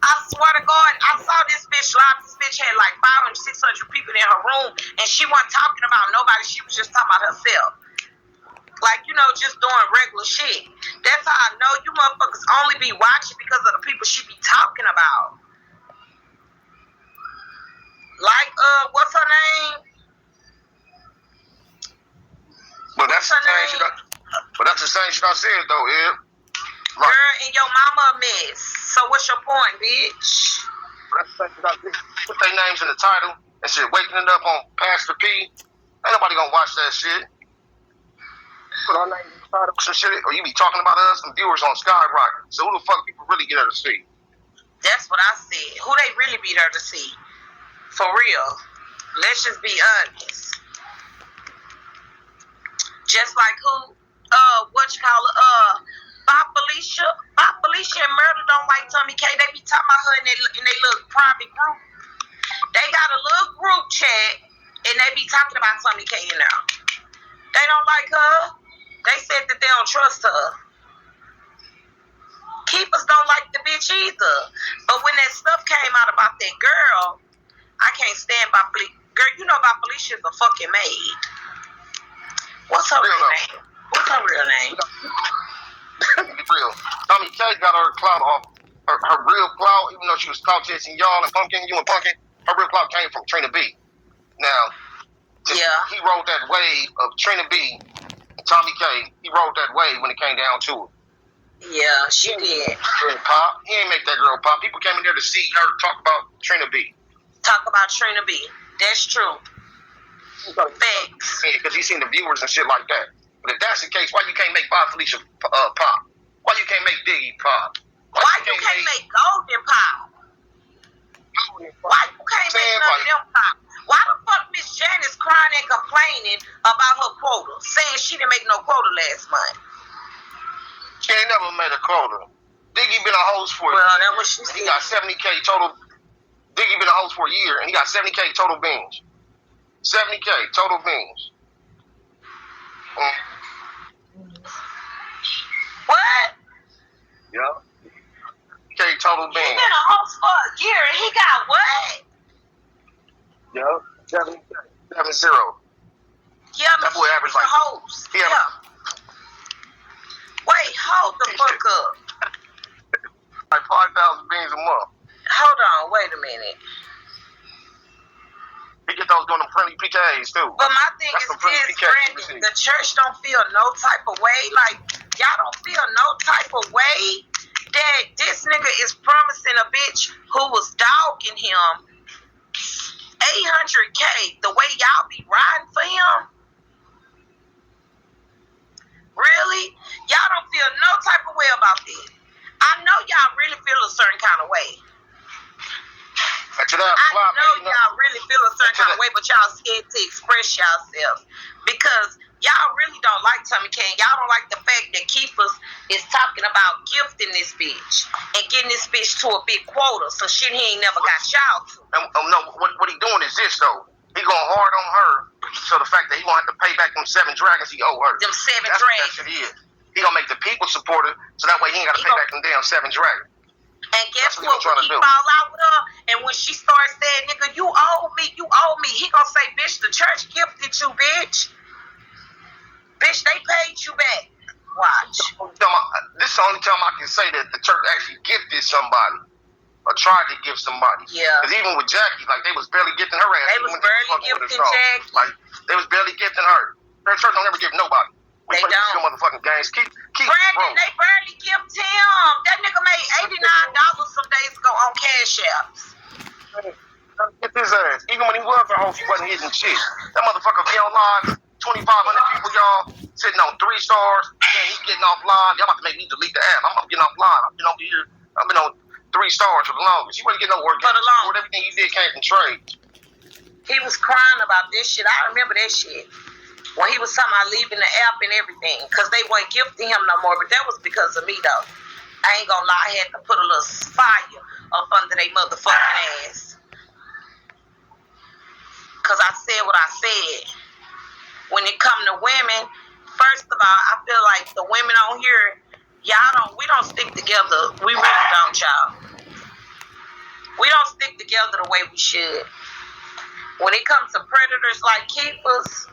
I swear to God, I saw this bitch live. This bitch had like 500, 600 people in her room, and she wasn't talking about nobody. She was just talking about herself. Like, you know, just doing regular shit. That's how I know you motherfuckers only be watching because of the people she be talking about. Like, what's her name? But that's the same shit I said, though, Eb. Like, girl, and your mama a mess. So what's your point, bitch? Put their names in the title and shit, waking it up on Pastor P. Ain't nobody gonna watch that shit. Put our names in the title, some shit, or you be talking about us and viewers on Skyrocket. So who the fuck people really get her to see? That's what I said. Who they really be there to see? For real. Let's just be honest. Just like who, Bob Felicia and Murder don't like Tomi K. They be talking about her in their little private group. They got a little group chat and they be talking about Tomi K in there. They don't like her. They said that they don't trust her. Keepers don't like the bitch either. But when that stuff came out about that girl, I can't stand Bob Felicia. Girl, you know Bob Felicia's a fucking maid. What's her real name? What's her real name? Real. Tomi K got her clout off. Her real clout, even though she was clout chasing y'all and Pumpkin, you and Pumpkin, her real clout came from Trina B. Now, he rode that wave of Trina B and Tomi K. He rode that wave when it came down to it. Yeah, she did. Pop. He ain't make that girl pop. People came in there to see her talk about Trina B. Talk about Trina B. That's true. Facts. Yeah, because he seen the viewers and shit like that. But if that's the case, why you can't make Bob Felicia pop? Why you can't make Diggy pop? Why you can't make Golden pop? Why you can't make none of them pop? Why the fuck Miss Janice crying and complaining about her quota, saying she didn't make no quota last month? She ain't never made a quota. Diggy been a host for a year. Well, that was she said. He got 70K total. Diggy been a host for a year, and he got 70K total beans. 70K total beans. What? Yeah. K total beans. He been a host for a year, and he got what? Yeah. 70K. 70. Yeah, that boy average like host. Yeah. Wait, hold the fuck up. Like 5,000 beans a month. Hold on, wait a minute. He get those doing them friendly PKs too. But my thing is this, Brandon, the church don't feel no type of way. Like, y'all don't feel no type of way that this nigga is promising a bitch who was dogging him 800K the way y'all be riding for him? Really? Y'all don't feel no type of way about this. I know y'all really feel a certain kind of way. I know y'all really feel a certain kind of way, but y'all scared to express yourselves because y'all really don't like Tomi K. Y'all don't like the fact that Keefers is talking about gifting this bitch and getting this bitch to a big quota, some shit he ain't never got y'all to. No, what he doing is this though. He going hard on her, so the fact that he gonna have to pay back them 7 dragons he owe her. Them 7 dragons. That's what that shit is. He gonna make the people support her, so that way he ain't gotta pay back them damn 7 dragons. And guess what? When he fall out with her, and when she starts saying, nigga, you owe me, he gonna say, bitch, the church gifted you, bitch. Bitch, they paid you back. Watch. This is the only time I can say that the church actually gifted somebody. Or tried to give somebody. Yeah. Because even with Jackie, like, they was barely gifting her ass. They was barely gifting Jackie. Like, they was barely gifting her. Their church don't ever give nobody. They don't. Motherfucking games. Keep Brandon, they barely gift him. That nigga made $89 some days ago on Cash Apps. Get his ass. Even when he was a host, he wasn't hitting shit. That motherfucker be on live, 2,500 people, y'all, sitting on 3 stars. Man, he's getting off live. Y'all about to make me delete the app. I'm getting off live. I've been over here. I've been on 3 stars for the longest. You wasn't getting no work. For the longest. Everything you did came from trade. He was crying about this shit. I remember that shit. When he was talking about leaving the app and everything. Because they weren't gifting him no more. But that was because of me, though. I ain't gonna lie. I had to put a little fire up under their motherfucking ass. Because I said what I said. When it come to women, first of all, I feel like the women on here, we don't stick together. We really don't, y'all. together the way we should. When it comes to predators like keepers,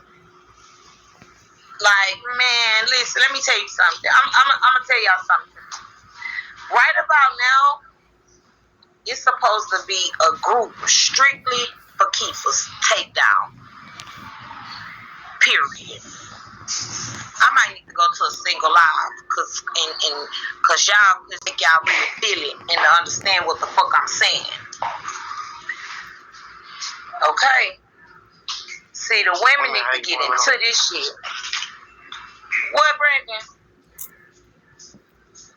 like, man, listen, let me tell you something. I'm gonna tell y'all something. Right about now, it's supposed to be a group strictly for keepers takedown. Period. I might need to go to a single live cause y'all think y'all really feel it and to understand what the fuck I'm saying. Okay? See, the women need to get into this shit. What, Brandon?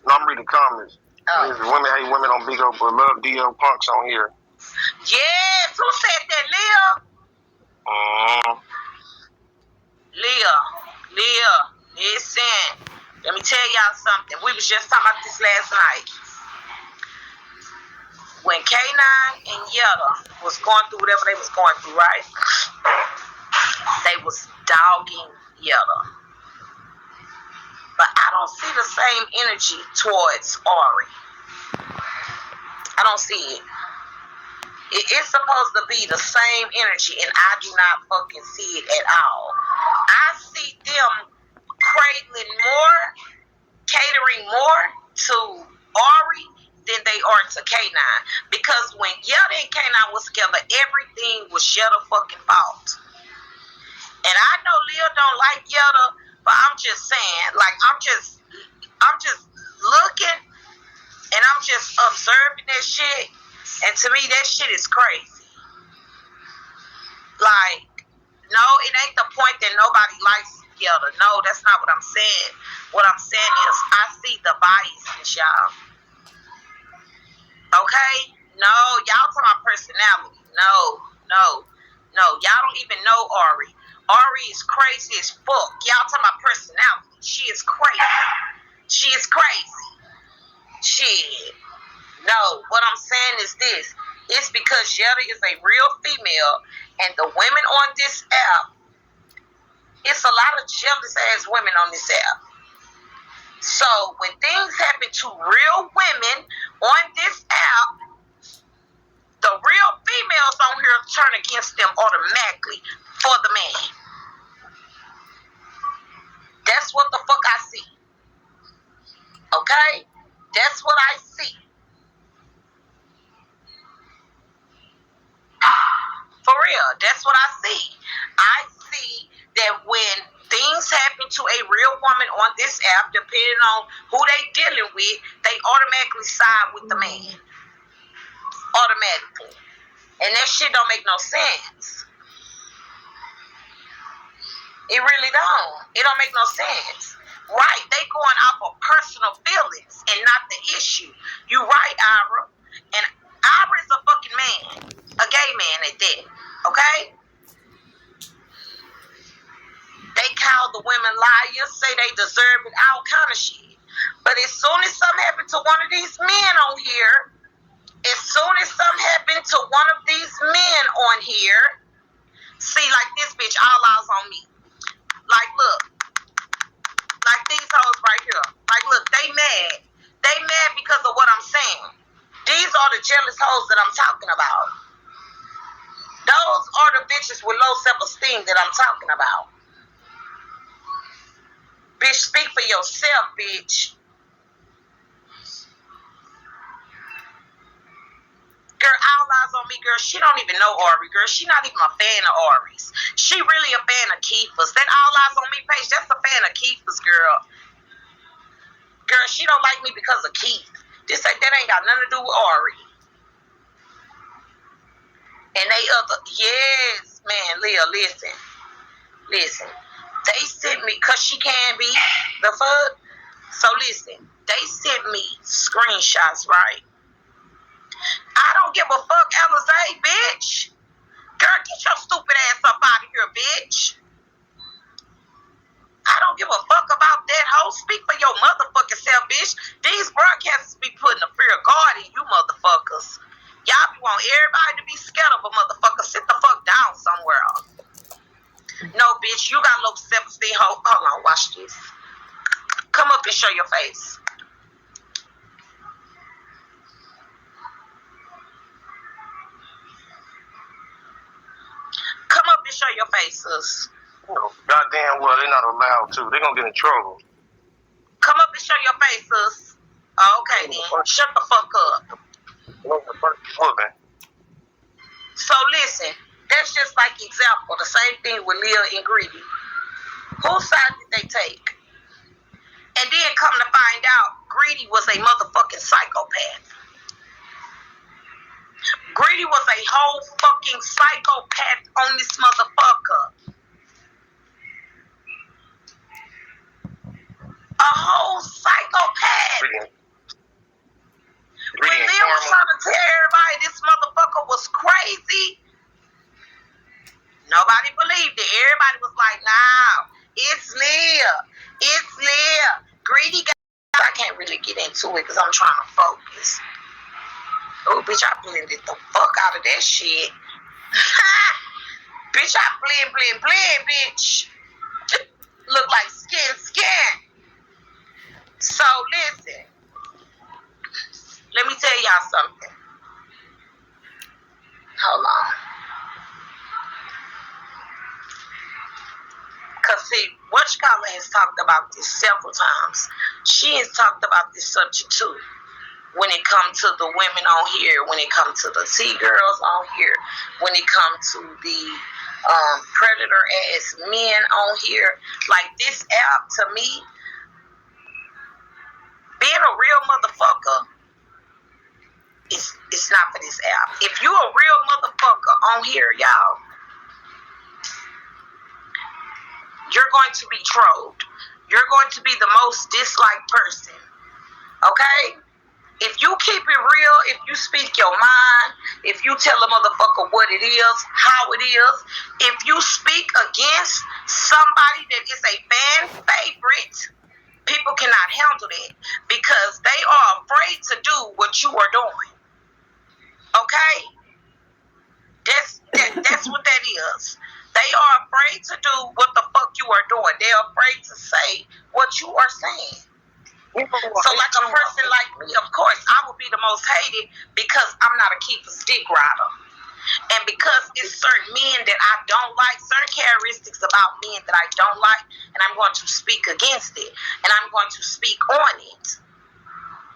No, I'm reading comments. Women hate women on Big O, but love DL punks on here. Yes, who said that, Leah? Leah, listen. Let me tell y'all something. We was just talking about this last night. When K9 and Yetta was going through whatever they was going through, right? They was dogging Yetta. But I don't see the same energy towards Ari. I don't see it. It's supposed to be the same energy, and I do not fucking see it at all. I see them catering more to Ari than they are to K9. Because when Yetta and K9 was together, everything was Yetta fucking fault. And I know Leah don't like Yetta, but I'm just saying, like, I'm just looking and I'm just observing that shit. And to me, that shit is crazy. Like, no, it ain't the point that nobody likes Yetta. No, that's not what I'm saying. What I'm saying is I see the biasness, y'all. Okay? No, y'all talking about personality. No. Y'all don't even know Ari. Ari is crazy as fuck. Y'all talking about personality. She is crazy. Shit. No, what I'm saying is this. It's because Yetta is a real female, and the women on this app, it's a lot of jealous ass women on this app. So when things happen to real women on this app, the real females on here turn against them automatically for the man. That's what the fuck I see. Okay? That's what I see. For real, that's what I see. I see that when things happen to a real woman on this app, depending on who they dealing with, they automatically side with the man. Automatically. And that shit don't make no sense. It really don't. It don't make no sense. Right, they going off of personal feelings and not the issue. You right, Ira. And Ira's a fucking man. A gay man at that. Okay? They call the women liars, say they deserve it, all kind of shit. But as soon as something happened to one of these men on here, see, like this bitch, all eyes on me. Like, look. Like these hoes right here. Like, look, they mad. They mad because of what I'm saying. These are the jealous hoes that I'm talking about. Those are the bitches with low self-esteem that I'm talking about. Bitch, speak for yourself, bitch. Girl, all eyes on me, girl. She don't even know Ari, girl. She not even a fan of Ari's. She really a fan of Keefa's. That all eyes on me page, that's a fan of Keefa's, girl. Girl, she don't like me because of Keith. That ain't got nothing to do with Ari. And they other, yes, man, Leah, listen. They sent me, cause she can be, the fuck. So listen, they sent me screenshots, right? I don't give a fuck, Alizé, bitch. Girl, get your stupid ass up out of here, bitch. I don't give a fuck about that hoe. Speak for your motherfucking self, bitch. These broadcasters be putting a fear of God in you motherfuckers. Y'all be wanting everybody to be scared of a motherfucker. Sit the fuck down somewhere else. No, bitch, you got low self-esteem. Hold on, watch this. Come up and show your face. your faces. Goddamn well, they're not allowed to. They're gonna get in trouble. Come up and show your faces. Okay then. Shut the fuck up. So listen, that's just like example. The same thing with Leah and Greedy. Whose side did they take? And then come to find out, Greedy was a motherfucking psychopath. Greedy was a whole fucking psychopath on this motherfucker. A whole psychopath. When Leah was trying to tell everybody this motherfucker was crazy, nobody believed it. Everybody was like, nah, it's Leah. It's Leah. Greedy got... I can't really get into it because I'm trying to focus. Oh, bitch, I blended the fuck out of that shit. Bitch, I blend, bitch. Look like skin. So, listen. Let me tell y'all something. Hold on. Because, see, Whatchcalla has talked about this several times. She has talked about this subject, too. When it comes to the women on here, when it comes to the T-girls on here, when it comes to the predator-ass men on here. Like, this app, to me, being a real motherfucker, it's not for this app. If you a real motherfucker on here, y'all, you're going to be trolled. You're going to be the most disliked person. Okay? If you keep it real, if you speak your mind, if you tell a motherfucker what it is, how it is, if you speak against somebody that is a fan favorite, people cannot handle that because they are afraid to do what you are doing. Okay? That's what that is. They are afraid to do what the fuck you are doing. They're afraid to say what you are saying. So like a person like me, of course, I will be the most hated because I'm not a keep a stick rider. And because it's certain men that I don't like, certain characteristics about men that I don't like, and I'm going to speak against it. And I'm going to speak on it.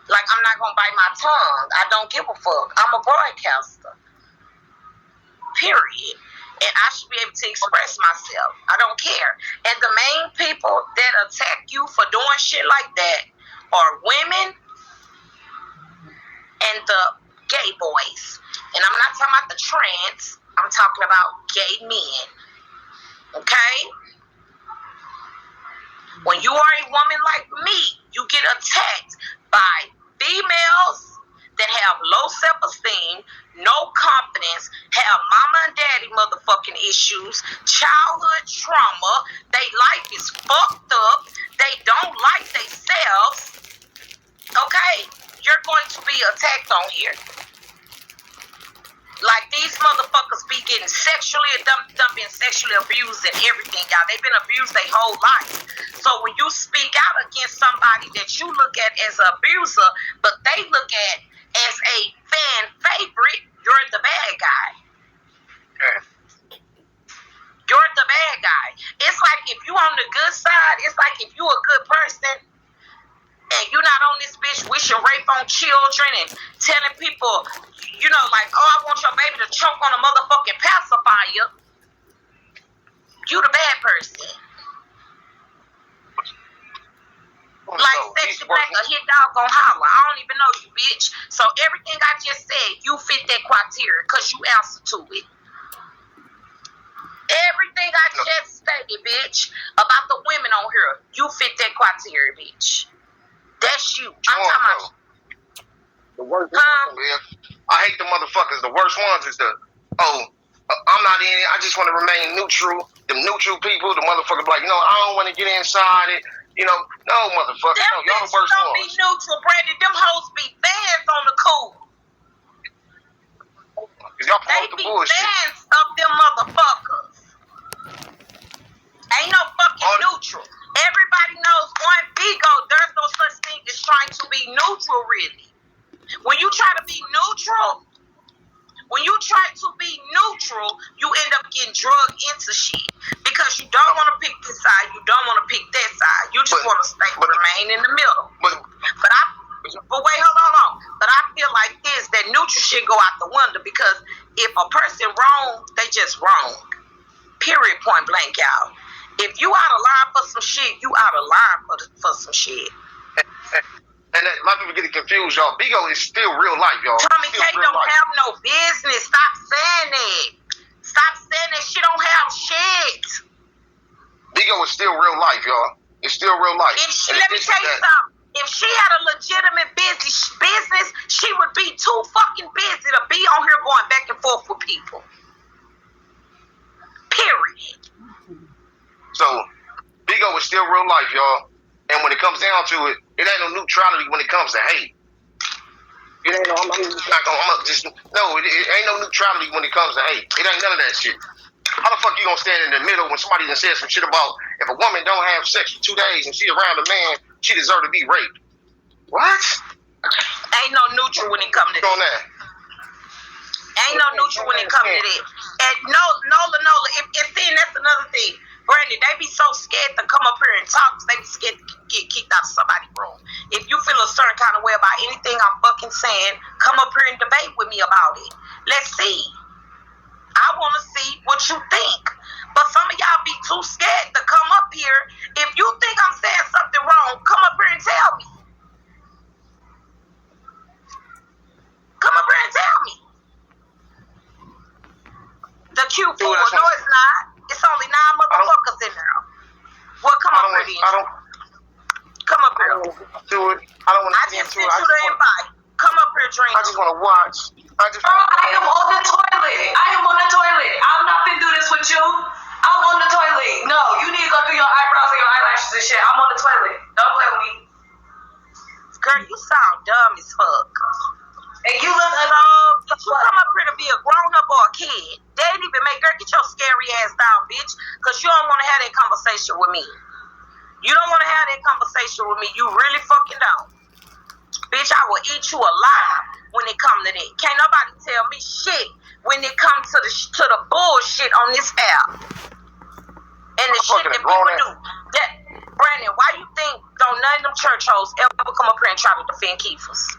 Like, I'm not going to bite my tongue. I don't give a fuck. I'm a broadcaster. Period. And I should be able to express myself. I don't care. And the main people that attack you for doing shit like that are women and the gay boys. And I'm not talking about the trans. I'm talking about gay men. Okay? When you are a woman like me, you get attacked by females that have low self-esteem, no confidence, have mama and daddy motherfucking issues, childhood trauma, they life is fucked up, they don't like themselves, okay? You're going to be attacked on here. Like, these motherfuckers be getting sexually, been sexually abused and everything, y'all. They've been abused their whole life. So when you speak out against somebody that you look at as an abuser, but they look at as a fan favorite, you're the bad guy. Okay. You're the bad guy. It's like if you on the good side, it's like if you a good person and you're not on this bitch wishing rape on children and telling people, you know, like, oh, I want your baby to choke on a motherfucking pacifier. You the bad person. Like Sexy Black, a hit dog gon' holler. I don't even know you, bitch. So everything I just said, you fit that criteria because you answer to it. Everything I just stated, bitch, about the women on here, you fit that criteria, bitch. That's you. I'm talking about the worst. I hate the motherfuckers. The worst ones is I'm not in it. I just want to remain neutral. The neutral people, the motherfuckers like, I don't want to get inside it. No, motherfucker. No, y'all the worst don't ones. Be neutral, Brandon. Them hoes be fans on the cool. Y'all promote the bullshit. They be fans of them motherfuckers. Ain't no fucking neutral. Everybody knows on Bigo, there's no such thing as trying to be neutral, really. When you try to be neutral, When you try to be neutral, you end up getting drugged into shit because you don't want to pick this side, you don't want to pick that side. You just want to remain in the middle. But wait, hold on. But I feel like this, that neutral shit go out the window because if a person wrong, they just wrong. Period, point blank, y'all. If you out of line for some shit, you out of line for some shit. And a lot of people get it confused, y'all. Bigo is still real life, y'all. Tomi K don't have no business. Stop saying it. Stop saying that she don't have shit. Bigo is still real life, y'all. It's still real life. Let me tell you something. If she had a legitimate business, she would be too fucking busy to be on here going back and forth with people. Period. So, Bigo is still real life, y'all. And when it comes down to it, it ain't no neutrality when it comes to hate. It ain't no, it ain't no neutrality when it comes to hate. It ain't none of that shit. How the fuck you gonna stand in the middle when somebody done said some shit about if a woman don't have sex for 2 days and she around a man, she deserve to be raped? What? Ain't no neutral when it comes to that. Ain't no neutral when it comes to that. And Nola, if see, that's another thing. Brandy, they be so scared to come up here and talk because they be scared to get kicked out of somebody's room. If you feel a certain kind of way about anything I'm fucking saying, come up here and debate with me about it. Let's see. I want to see what you think. But some of y'all be too scared to come up here. If you think I'm saying something wrong, come up here and tell me. Come up here and tell me. The Q4, no it's not. It's only 9 motherfuckers in there. Well, come up here then. Come up here. I just sent you the invite. Come up here, Dream. I just want to watch. I am on the toilet. I'm not finna do this with you. I'm on the toilet. No, you need to go do your eyebrows and your eyelashes and shit. I'm on the toilet. Don't play with me. Girl, you sound dumb as fuck. And you look did you come up here to be a grown-up or a kid? They didn't even make her get your scary ass down, bitch, because you don't want to have that conversation with me. You don't want to have that conversation with me. You really fucking don't. Bitch, I will eat you alive when it come to that. Can't nobody tell me shit when it comes to the bullshit on this app. And the shit that people do. Brandon, why you think don't none of them church hoes ever come up here and try to defend Keefers?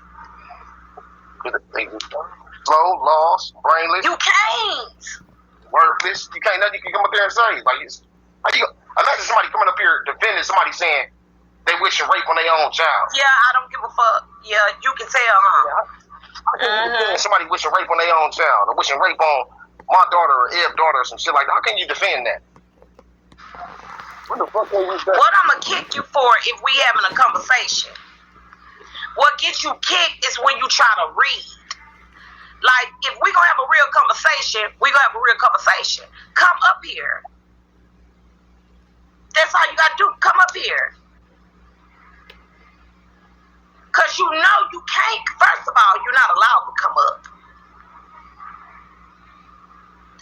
Slow, lost, brainless. You can't. Worthless. You can't. Nothing you can come up there and say. Like, imagine somebody coming up here defending somebody saying they wishing rape on their own child. Yeah, I don't give a fuck. Yeah, you can tell, huh? Somebody wishing rape on their own child, or wishing rape on my daughter or Eb's daughter or some shit like that. How can you defend that? What the fuck are you saying? What I'm gonna kick you for if we having a conversation? What gets you kicked is when you try to read. Like, if we gonna have a real conversation, we gonna have a real conversation. Come up here. That's all you gotta do. Come up here. Because you know you can't, first of all, you're not allowed to come up.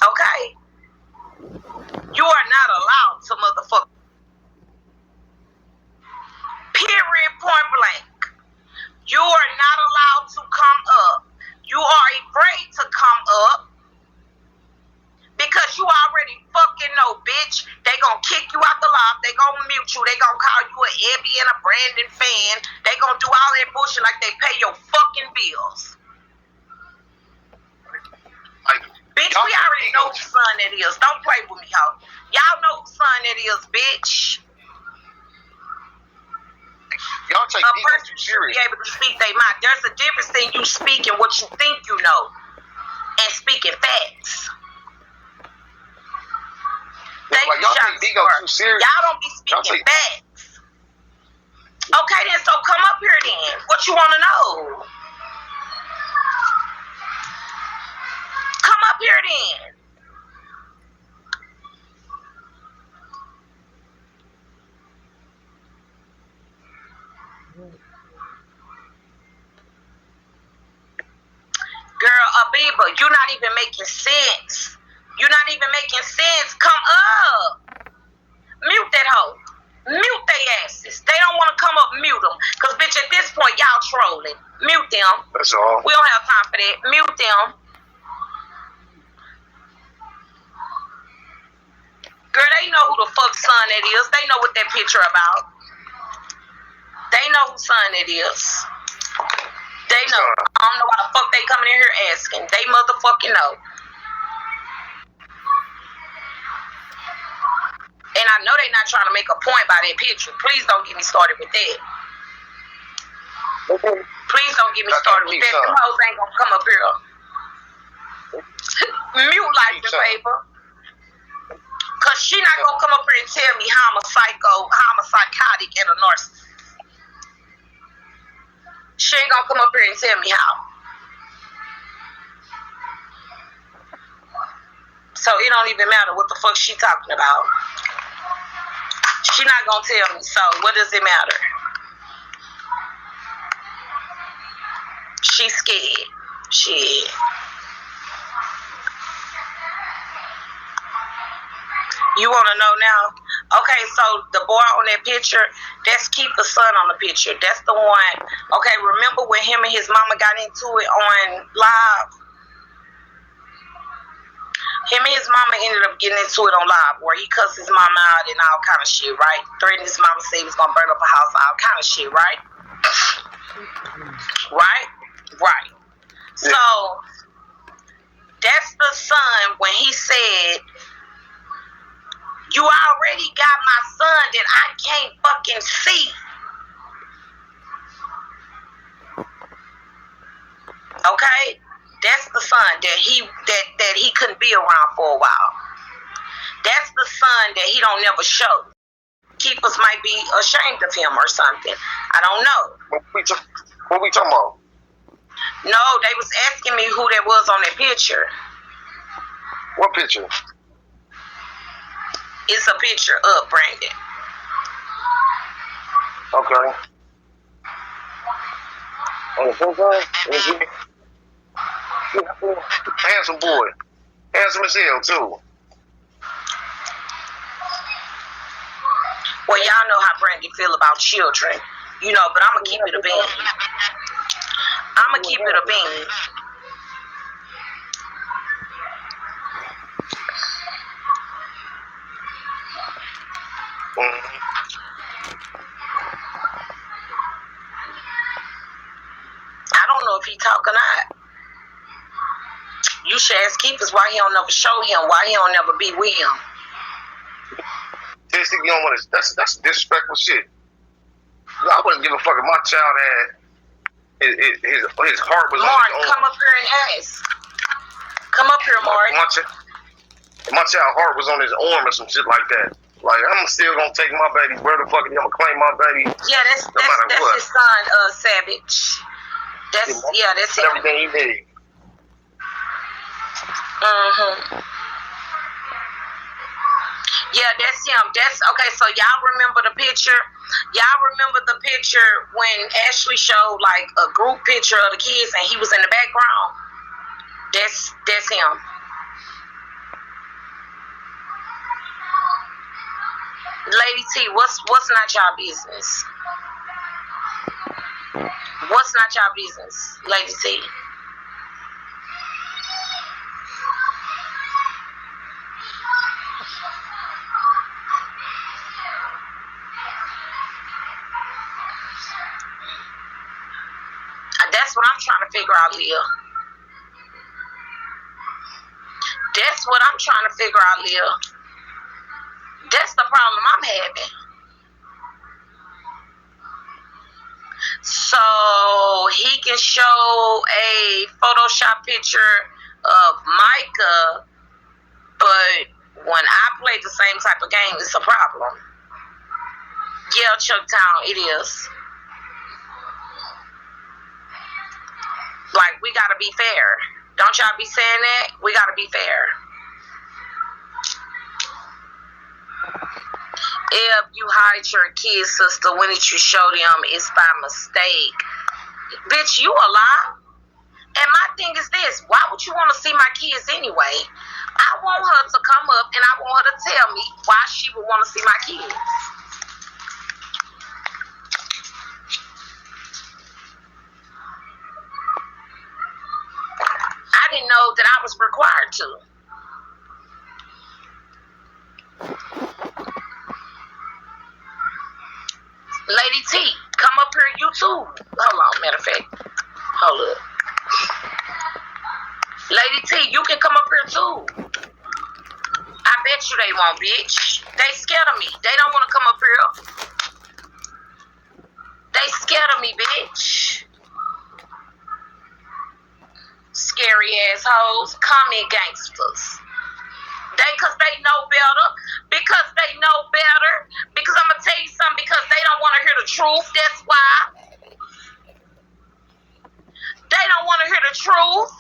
Okay? You are not allowed to motherfucker. Period, point blank. You are not allowed to come up. You are afraid to come up because you already fucking know, bitch. They gonna kick you out the loft. They gonna mute you. They gonna call you an Ebby and a Brandon fan. They gonna do all that bullshit like they pay your fucking bills. Bitch, we already know whose son that is. Don't play with me, ho. Y'all know whose son that is, bitch. Y'all take a Bigo person too serious. Should be able to speak their mind. There's a difference in you speaking what you think you know and speaking facts. Like, y'all take Bigo too serious. Y'all don't be speaking facts. Okay, then, so come up here then. What you want to know? Come up here then. Girl, Abiba, you're not even making sense. You're not even making sense. Come up. Mute that hoe. Mute their asses. They don't want to come up, mute them. Because, bitch, at this point, y'all trolling. Mute them. That's all. We don't have time for that. Mute them. Girl, they know who the fuck son it is. They know what that picture about. They know whose son it is. They know. I don't know why the fuck they coming in here asking. They motherfucking know. And I know they not trying to make a point by that picture. Please don't get me started with that. Please don't get me started with that. Them hoes ain't gonna come up here. Mute license paper. Cause she not gonna come up here and tell me how I'm a psycho, how I'm a psychotic and a narcissist. She ain't gonna come up here and tell me how. So it don't even matter what the fuck she talking about. She not gonna tell me, so what does it matter? She scared. Shit. You wanna know now? Okay, so the boy on that picture, that's Keith's son on the picture. That's the one. Okay, remember when him and his mama got into it on live? Him and his mama ended up getting into it on live where he cussed his mama out and all kind of shit, right? Threatened his mama, said he was gonna burn up a house, all kind of shit, right? Right? Right. Yeah. So that's the son when he said, you already got my son that I can't fucking see. Okay? That's the son that he couldn't be around for a while. That's the son that he don't never show. Keepers might be ashamed of him or something. I don't know. What we talking about? No, they was asking me who that was on that picture. What picture? It's a picture of Brandon. Okay. On the profile? Handsome boy. Handsome as hell, too. Well, y'all know how Brandon feel about children. You know, but I'm going to keep it a bean. I'm going to keep it a bean. I don't know if he talk or not. You should ask Keepers why he don't never show him, why he don't never be with him. You don't want to, that's disrespectful shit. I wouldn't give a fuck if my child had his heart was Martin, on his own. come up here and ask. Come up here, Martin. My child's heart was on his arm or some shit like that. Like, I'm still gonna take my baby. Where the fuck am I gonna claim my baby? Yeah, that's his son, Savage. That's him. Everything he did. Yeah, that's him. That's okay. So y'all remember the picture? Y'all remember the picture when Ashley showed like a group picture of the kids and he was in the background? That's him. Lady T, what's not y'all business? What's not y'all business, Lady T? That's what I'm trying to figure out, Leah. That's what I'm trying to figure out, Leah. That's the problem I'm having. So he can show a Photoshop picture of Micah, but when I play the same type of game, it's a problem. Yeah, Chucktown, it is. Like, we gotta be fair. Don't y'all be saying that? We gotta be fair. If you hide your kids, sister, when did you show them? It's by mistake. Bitch, you a lie. And my thing is this. Why would you want to see my kids anyway? I want her to come up and I want her to tell me why she would want to see my kids. I didn't know that I was required to. Lady T, come up here, you too. Hold on, matter of fact. Hold up. Lady T, you can come up here too. I bet you they won't, bitch. They scared of me. They don't want to come up here. They scared of me, bitch. Scary assholes. Comment gangsters. Cause they know better. Because they know better. Because I'm gonna tell you something. Because they don't want to hear the truth. That's why. They don't want to hear the truth.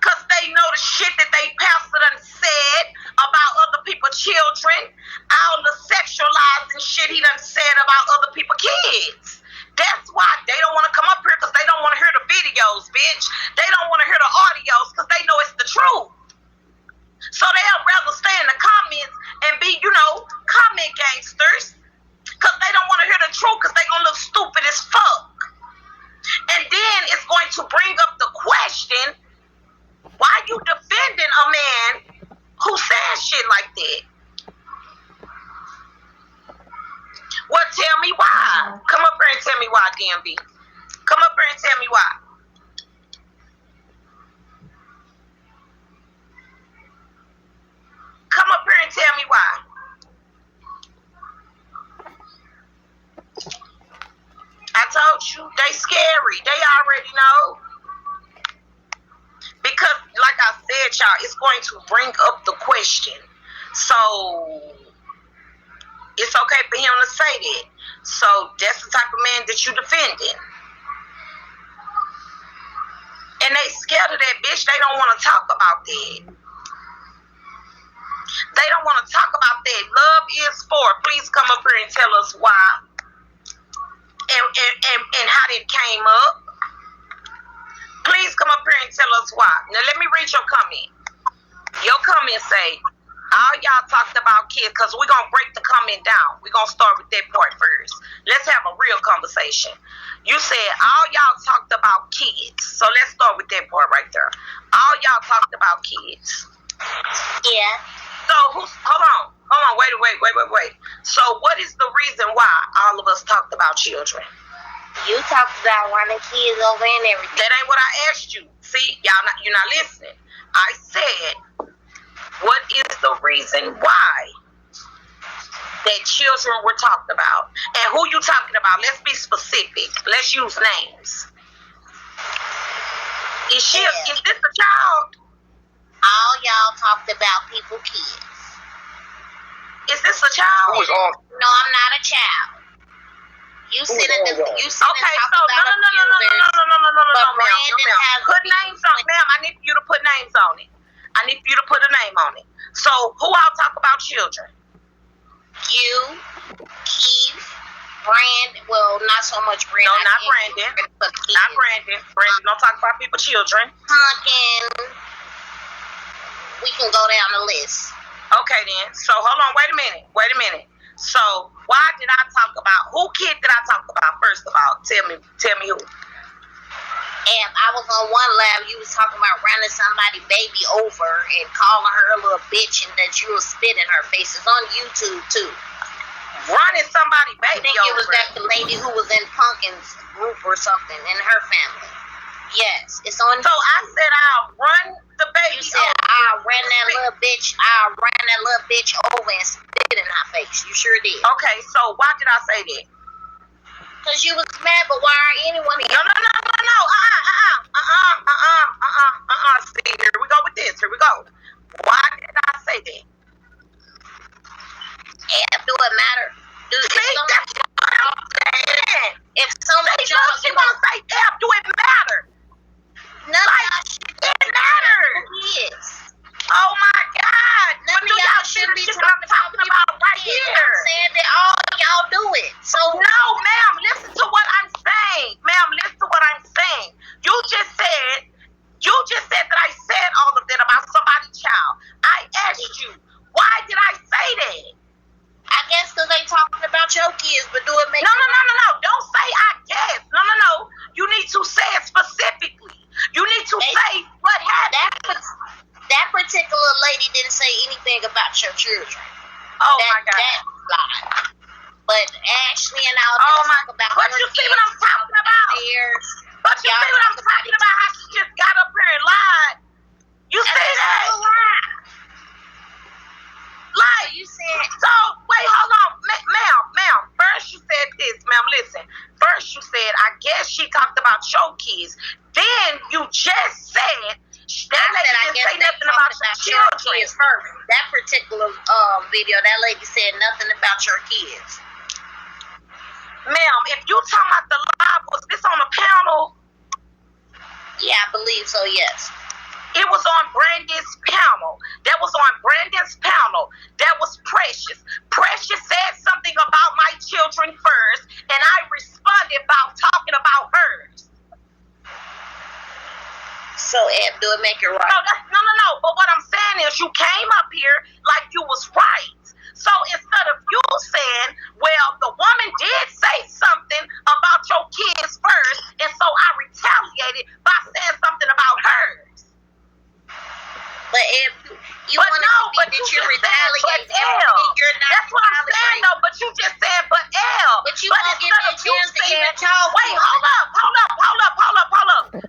Cause they know the shit that they pastor done said about other people's children. All the sexualizing shit he done said about other people's kids. That's why they don't want to come up here, because they don't want to hear the videos, bitch. They don't want to hear the audios, because they know it's the truth. So they'll rather stay in the comments and be, comment gangsters, because they don't want to hear the truth, because they're going to look stupid as fuck. And then it's going to bring up the question, why you defending a man who says shit like that? Well, tell me why. Come up here and tell me why, DMB. Come up here and tell me why. Come up here and tell me why. I told you, they scary. They already know. Because, like I said, y'all, it's going to bring up the question. So it's okay for him to say that. So that's the type of man that you defending. And they scared of that, bitch. They don't want to talk about that. They don't want to talk about that. Love is for. Please come up here and tell us why. And how that came up. Please come up here and tell us why. Now let me read your comment. Your comment say, all y'all talked about kids, because we're going to break the comment down. We're going to start with that part first. Let's have a real conversation. You said all y'all talked about kids. So let's start with that part right there. All y'all talked about kids. Yeah. So hold on, wait. So what is the reason why all of us talked about children? You talked about running kids over and everything. That ain't what I asked you. See, you're not listening. I said, what is the reason why that children were talked about? And who you talking about? Let's be specific. Let's use names. Is this a child? All y'all talked about people, kids. Is this a child? Who is on? No, I'm not a child. You sit and talk about No, ma'am. Put names on it. Ma'am, I need you to put names on it. I need you to put a name on it. So, who all talk about children? You, Keith, Brandon. Well, not so much Brandon. No, not Brandon. Not Brandon. Brandon don't talk about people, children. Pumpkin. We can go down the list. Okay, then. So, hold on. Wait a minute. So, why did I talk about, who kid did I talk about, first of all? Tell me who. And I was on one lab, you was talking about running somebody baby over and calling her a little bitch and that you will spit in her face. It's on YouTube, too. Running somebody baby over? I think it was that the lady who was in Pumpkin's group or something, in her family. Yes, it's on. So I said I'll run the baby. You said I'll run that little bitch over and spit in her face. You sure did. Okay, so why did I say that? Because you was mad, but why are anyone here? No. See, here we go with this. Here we go. Why did I say that? Yeah, do it matter? That's what I'm saying. If someone she want to say, F, do it matter? It matters. Yes. Oh my God. None of y'all should be talking about right here. I'm saying that all y'all do it. So no, ma'am, listen to what I'm saying. Ma'am, listen to what I'm saying. You just said that I said all of that about somebody's child. I asked you, why did I say that? I guess because they talking about your kids, but do it make No. Don't say I guess. No. You need to say it specifically. You need to say what happened. That particular lady didn't say anything about your children. Oh my God. That lie. But Ashley and I talk about but you see what I'm talking about? But you see what I'm talking about? How she just got up here and lied. You see that? Like, you said. So, wait, hold on. Ma'am. First you said this. Ma'am, listen. First you said, I guess she talked about your kids. Then you just said, that lady didn't say nothing about your children. First. That particular video, that lady said nothing about your kids. Ma'am, if you talking about the live, was this on a panel? Yeah, I believe so, yes. It was on Brandon's panel. That was on Brandon's panel. That was Precious. Precious said something about my children first, and I responded about talking about hers. So, Eb, do it make it right? No. But what I'm saying is you came up here like you was right. So instead of you saying, well, the woman did say something about your kids first, and so I retaliated by saying something about hers. But if you want to think that you're retaliating, you're not. That's what I'm saying, though. But you just said, but L. But you won't give me a chance to even talk. Wait, hold up.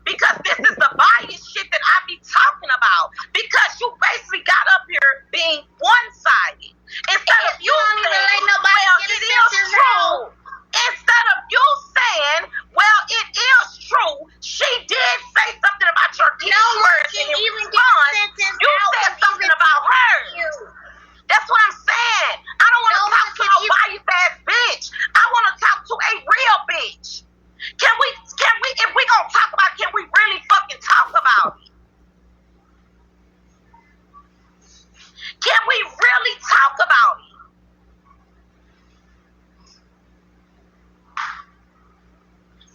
Because this is the bias shit that I be talking about. Because you basically got up here being one-sided. Instead of you saying, well, it is true. Instead of you saying, well, it is true, she did say something about your kids first, and in response, you said something about her. That's what I'm saying. I don't want to talk to no bias-ass bitch. I want to talk to a real bitch. Can we, if we gonna talk about it, can we really fucking talk about it? Can we really talk about it?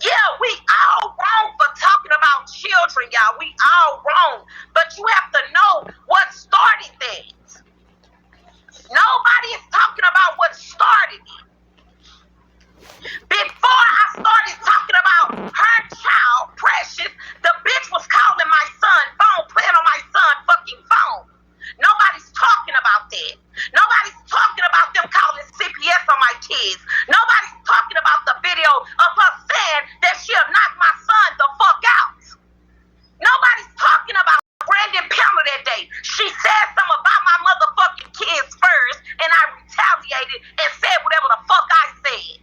Yeah, we all wrong for talking about children, y'all. We all wrong. But you have to know what started that. Nobody is talking about what started it. Before I started talking about her child, Precious, the bitch was calling my son phone, playing on my son fucking phone. Nobody's talking about that. Nobody's talking about them calling CPS on my kids. Nobody's talking about the video of her saying that she'll knock my son the fuck out. Nobody's talking about Brandon Pamela that day. She said something about my motherfucking kids first, and I retaliated and said whatever the fuck I said.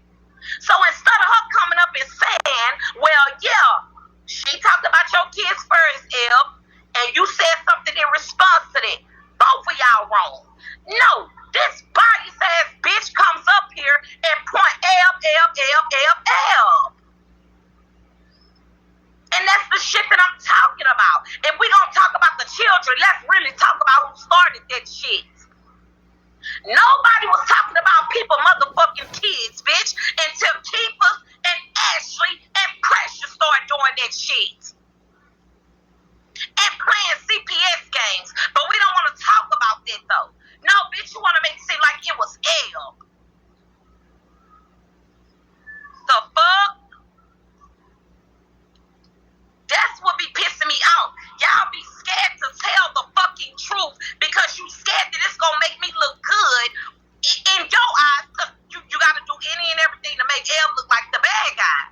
So instead of her coming up and saying, well, yeah, she talked about your kids first, Eb, and you said something in response to that. Both of y'all wrong. No, this bias-ass bitch comes up here and point Eb. And that's the shit that I'm talking about. If we gonna talk about the children, let's really talk about who started that shit. Nobody was talking about people motherfucking kids, bitch, until Keeper and Ashley and Precious started doing that shit. And playing CPS games. But we don't want to talk about that, though. No, bitch, you want to make it seem like it was L. The fuck? That's what be pissing me off. Y'all be scared to tell the fucking truth because you scared that it's gonna make me look good in your eyes. Cause you gotta do any and everything to make L look like the bad guy.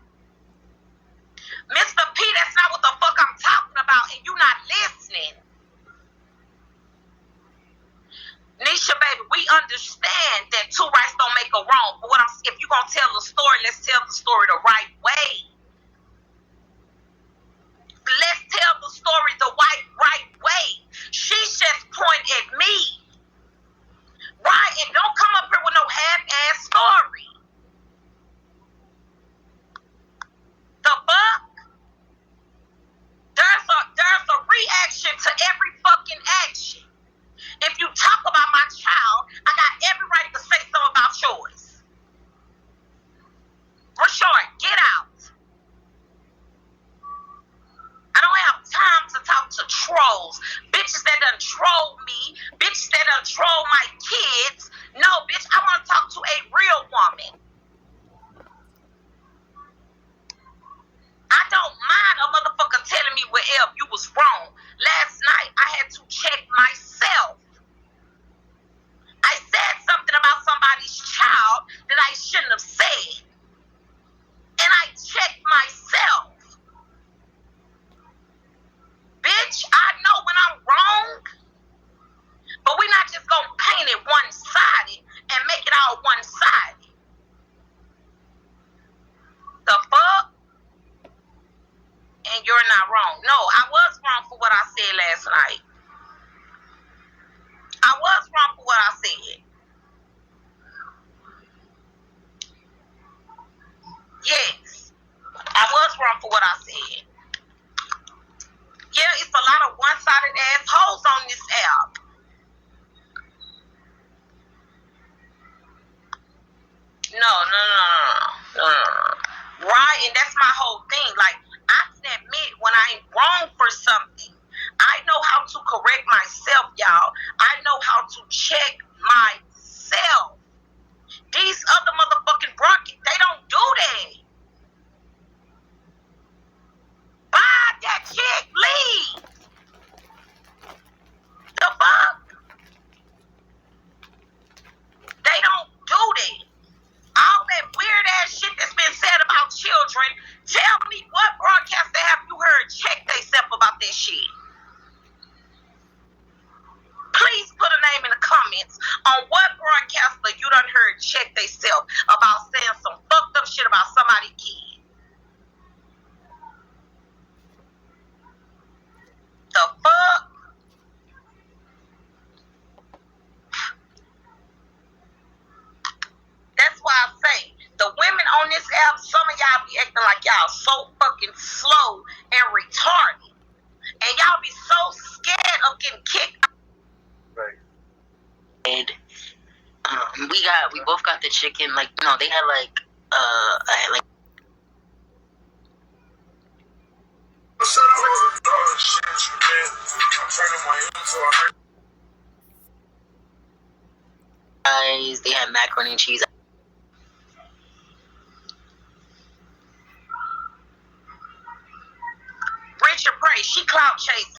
Mr. P, that's not what the fuck I'm talking about, and you not listening. Nisha, baby, we understand that two rights don't make a wrong. But if you gonna tell the story, let's tell the story the right way. Let's tell the story the right way. She just pointed at me. Right? And don't come up here with no half-ass story. The fuck? There's a reaction to every fucking action. If you talk about my child, I got every right to say something about yours. Rashard, get out. I don't have time to talk to trolls. Bitches that done troll me. Bitches that done troll my kids. No, bitch, I want to talk to a real woman. I don't mind a motherfucker telling me, well, Eb, you was wrong. Last night, I had to check myself. I said something You're not wrong. No, I was wrong for what I said last night. I was wrong for what I said. Yes, I was wrong for what I said. Yeah, it's a lot of one-sided assholes on this app. No. Right, and that's my whole thing. Like, I can admit when I ain't wrong for something. I know how to correct myself, y'all. I know how to check myself. These other motherfucking broadcasts, they don't do that. Bye, that chick, leave. The fuck? They don't do that. All that weird ass shit that's been said about children, tell me what broadcaster have you heard check theyself about that shit? Please put a name in the comments on what broadcaster you done heard check theyself about saying some fucked up shit about somebody's kid. The fuck? That's why I say, the women on this app, some of y'all be acting like y'all so fucking slow and retarded. And y'all be so scared of getting kicked out. Right. And we both got the chicken, like, no, they had like, I had like, they had macaroni and cheese. Richard Prey, she clout chasing.